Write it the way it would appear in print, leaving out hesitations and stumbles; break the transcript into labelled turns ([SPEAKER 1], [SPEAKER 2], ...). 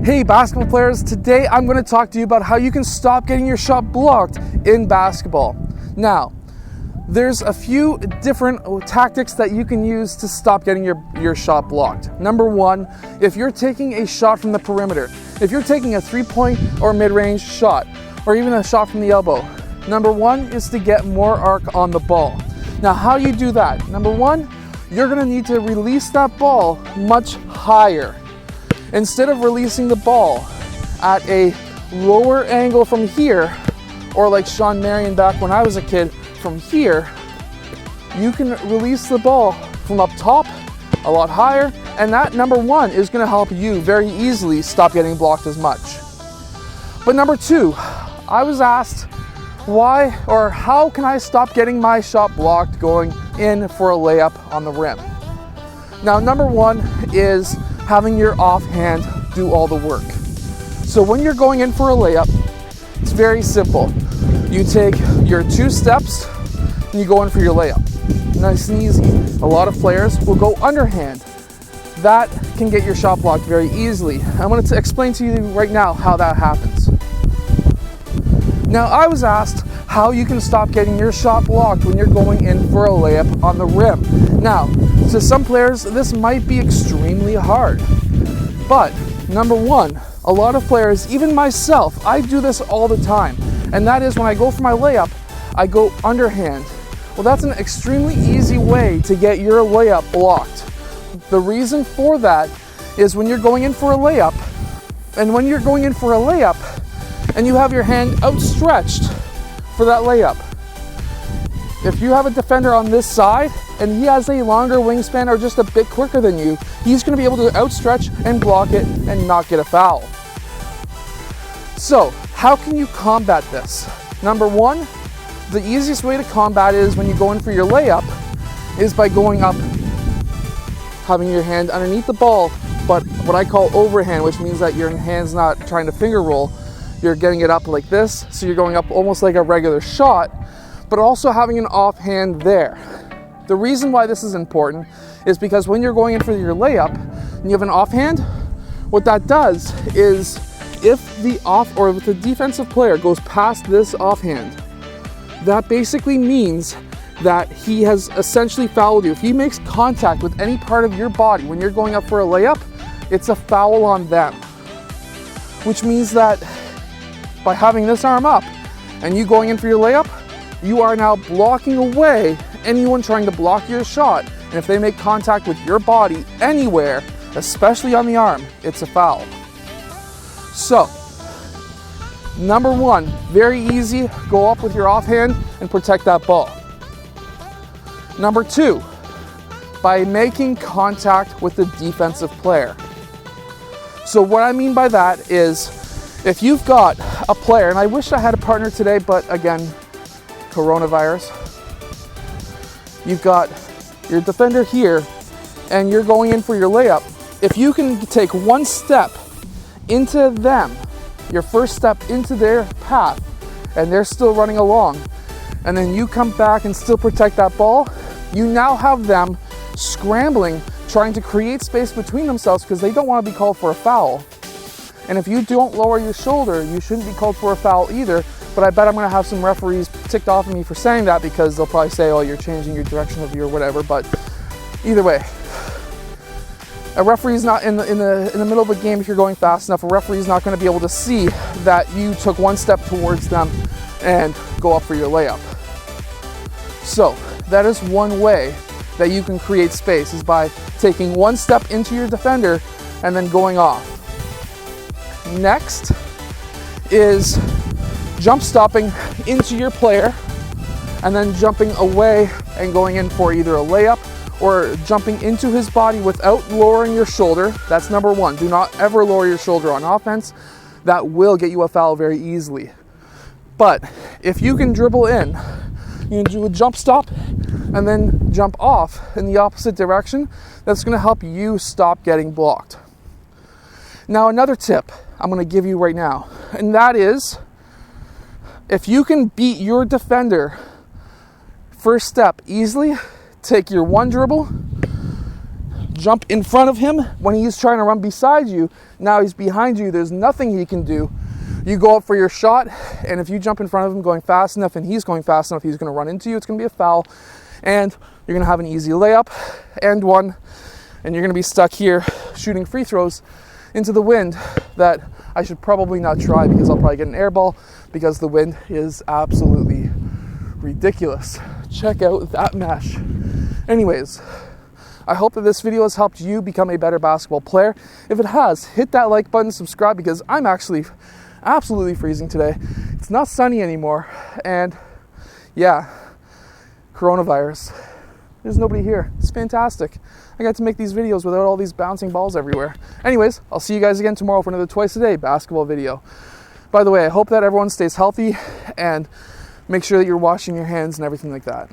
[SPEAKER 1] Hey basketball players, today I'm going to talk to you about how you can stop getting your shot blocked in basketball. Now, there's a few different tactics that you can use to stop getting your shot blocked. Number one, if you're taking a shot from the perimeter, if you're taking a 3-point or mid-range shot, or even a shot from the elbow, number one is to get more arc on the ball. Now, how do you do that? Number one, you're going to need to release that ball much higher. Instead of releasing the ball at a lower angle from here, or like Sean Marion back when I was a kid, from here, you can release the ball from up top a lot higher, and that number one is going to help you very easily stop getting blocked as much. But number two, I was asked why or how can I stop getting my shot blocked going in for a layup on the rim? Now, number one is having your offhand do all the work. So when you're going in for a layup, it's very simple. You take your 2 steps and you go in for your layup. Nice and easy. A lot of players will go underhand. That can get your shot blocked very easily. I'm going to explain to you right now how that happens. Now, I was asked how you can stop getting your shot blocked when you're going in for a layup on the rim. Now, to some players, this might be extremely hard. But, number one, a lot of players, even myself, I do this all the time. And that is when I go for my layup, I go underhand. Well, that's an extremely easy way to get your layup blocked. The reason for that is when you're going in for a layup, and you have your hand outstretched for that layup. If you have a defender on this side and he has a longer wingspan or just a bit quicker than you, he's going to be able to outstretch and block it and not get a foul. So, how can you combat this? Number one, the easiest way to combat it is when you go in for your layup is by going up, having your hand underneath the ball, but what I call overhand, which means that your hand's not trying to finger roll. You're getting it up like this, so you're going up almost like a regular shot, but also having an offhand there. The reason why this is important is because when you're going in for your layup and you have an offhand, what that does is if the defensive player goes past this offhand, that basically means that he has essentially fouled you. If he makes contact with any part of your body when you're going up for a layup, it's a foul on them, which means that by having this arm up and you going in for your layup, you are now blocking away anyone trying to block your shot. And if they make contact with your body anywhere, especially on the arm, it's a foul. So, number one, very easy, go up with your offhand and protect that ball. Number two, by making contact with the defensive player. So what I mean by that is, if you've got a player, and I wish I had a partner today, but again, coronavirus. You've got your defender here, and you're going in for your layup. If you can take one step into them, your first step into their path, and they're still running along, and then you come back and still protect that ball, you now have them scrambling, trying to create space between themselves because they don't want to be called for a foul. And if you don't lower your shoulder, you shouldn't be called for a foul either. But I bet I'm going to have some referees ticked off at me for saying that because they'll probably say, oh, you're changing your direction of your whatever. But either way, a referee's not in the middle of a game. If you're going fast enough, a referee's not going to be able to see that you took one step towards them and go up for your layup. So that is one way that you can create space, is by taking one step into your defender and then going off. Next is jump stopping into your player and then jumping away and going in for either a layup or jumping into his body without lowering your shoulder. That's number one. Do not ever lower your shoulder on offense. That will get you a foul very easily. But if you can dribble in, you can do a jump stop and then jump off in the opposite direction, that's going to help you stop getting blocked. Now, another tip I'm going to give you right now, and that is, if you can beat your defender first step easily, take your one dribble, jump in front of him. When he's trying to run beside you, now he's behind you, there's nothing he can do. You go up for your shot, and if you jump in front of him going fast enough and he's going fast enough, he's going to run into you. It's going to be a foul, and you're going to have an easy layup and one, and you're going to be stuck here shooting free throws into the wind that I should probably not try, because I'll probably get an air ball because the wind is absolutely ridiculous. Check out that mesh. Anyways, I hope that this video has helped you become a better basketball player. If it has, hit that like button, subscribe, because I'm actually absolutely freezing today. It's not sunny anymore, and yeah, coronavirus. There's nobody here. It's fantastic. I got to make these videos without all these bouncing balls everywhere. Anyways, I'll see you guys again tomorrow for another Twice a Day basketball video. By the way, I hope that everyone stays healthy, and make sure that you're washing your hands and everything like that.